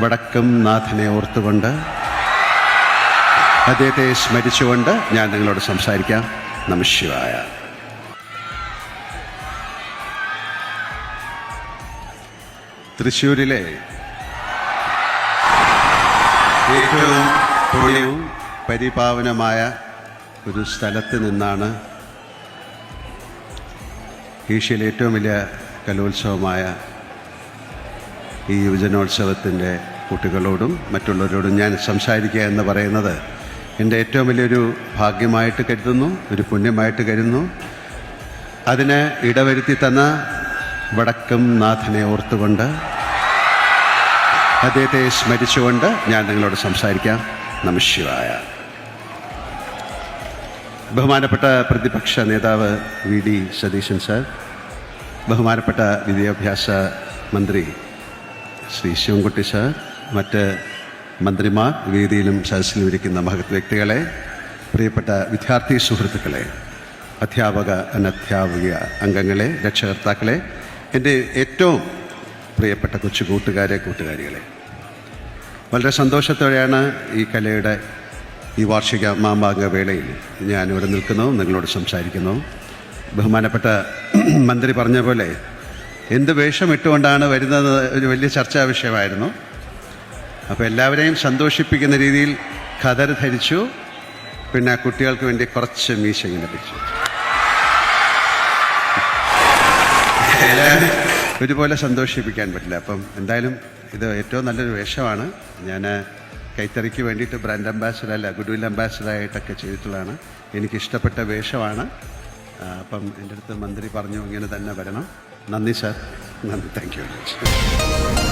വടക്കും നാഥനെ ഓർത്തുകൊണ്ട് അദ്ദേഹത്തെ സ്മരിച്ചുകൊണ്ട് ഞാൻ നിങ്ങളോട് സംസാരിക്കാം. നമഃശിവായ. തൃശ്ശൂരിലെ ഏറ്റവും പുണ്യവും പരിപാവനമായ ഒരു സ്ഥലത്ത് നിന്നാണ് ഏഷ്യയിലെ ഏറ്റവും വലിയ കലോത്സവമായ ഈ യുവജനോത്സവത്തിൻ്റെ കുട്ടികളോടും മറ്റുള്ളവരോടും ഞാൻ സംസാരിക്കുക എന്ന് പറയുന്നത് എൻ്റെ ഏറ്റവും വലിയൊരു ഭാഗ്യമായിട്ട് കരുതുന്നു, ഒരു പുണ്യമായിട്ട് കരുതുന്നു. അതിന് ഇടവരുത്തി തന്ന വടക്കും നാഥനെ ഓർത്തുകൊണ്ട് അദ്ദേഹത്തെ സ്മരിച്ചുകൊണ്ട് ഞാൻ നിങ്ങളോട് സംസാരിക്കാം. നമഃശിവായ. ബഹുമാനപ്പെട്ട പ്രതിപക്ഷ നേതാവ് വി ഡി സതീശൻ സാർ, ബഹുമാനപ്പെട്ട വിദ്യാഭ്യാസ മന്ത്രി ശ്രീ ശിവൻകുട്ടി സാർ, മറ്റ് മന്ത്രിമാർ, വേദിയിലും സദസ്സിലും ഇരിക്കുന്ന മഹത് വ്യക്തികളെ, പ്രിയപ്പെട്ട വിദ്യാർത്ഥി സുഹൃത്തുക്കളെ, അധ്യാപക അനധ്യാപക അംഗങ്ങളെ, രക്ഷകർത്താക്കളെ, എൻ്റെ ഏറ്റവും പ്രിയപ്പെട്ട കൊച്ചു കൂട്ടുകാരികളെ, വളരെ സന്തോഷത്തോടെയാണ് ഈ കലയുടെ ഈ വാർഷിക മാമാങ്ക വേളയിൽ ഞാനിവിടെ നിൽക്കുന്നതും നിങ്ങളോട് സംസാരിക്കുന്നതും. ബഹുമാനപ്പെട്ട മന്ത്രി പറഞ്ഞ പോലെ എന്ത് വേഷം ഇട്ടുകൊണ്ടാണ് വരുന്നത് ഒരു വലിയ ചർച്ചാ വിഷയമായിരുന്നു. അപ്പോൾ എല്ലാവരെയും സന്തോഷിപ്പിക്കുന്ന രീതിയിൽ ഖദർ ധരിച്ചു, പിന്നെ കുട്ടികൾക്ക് വേണ്ടി കുറച്ച് മീശ ഇങ്ങനെ പിടിച്ചു. എല്ലാവരും ഒരുപോലെ സന്തോഷിപ്പിക്കാൻ പറ്റില്ല. അപ്പം എന്തായാലും ഇത് ഏറ്റവും നല്ലൊരു വേഷമാണ്. ഞാൻ കൈത്തറിക്ക് വേണ്ടിയിട്ട് ബ്രാൻഡ് അംബാസിഡർ അല്ല, ഗുഡ്വിൽ അംബാസിഡറായിട്ടൊക്കെ ചെയ്തിട്ടുള്ളതാണ്. എനിക്കിഷ്ടപ്പെട്ട വേഷമാണ്. അപ്പം എൻ്റെ അടുത്ത് മന്ത്രി പറഞ്ഞു ഇങ്ങനെ തന്നെ വരണം. നന്ദി സാർ, നന്ദി. Thank you very much.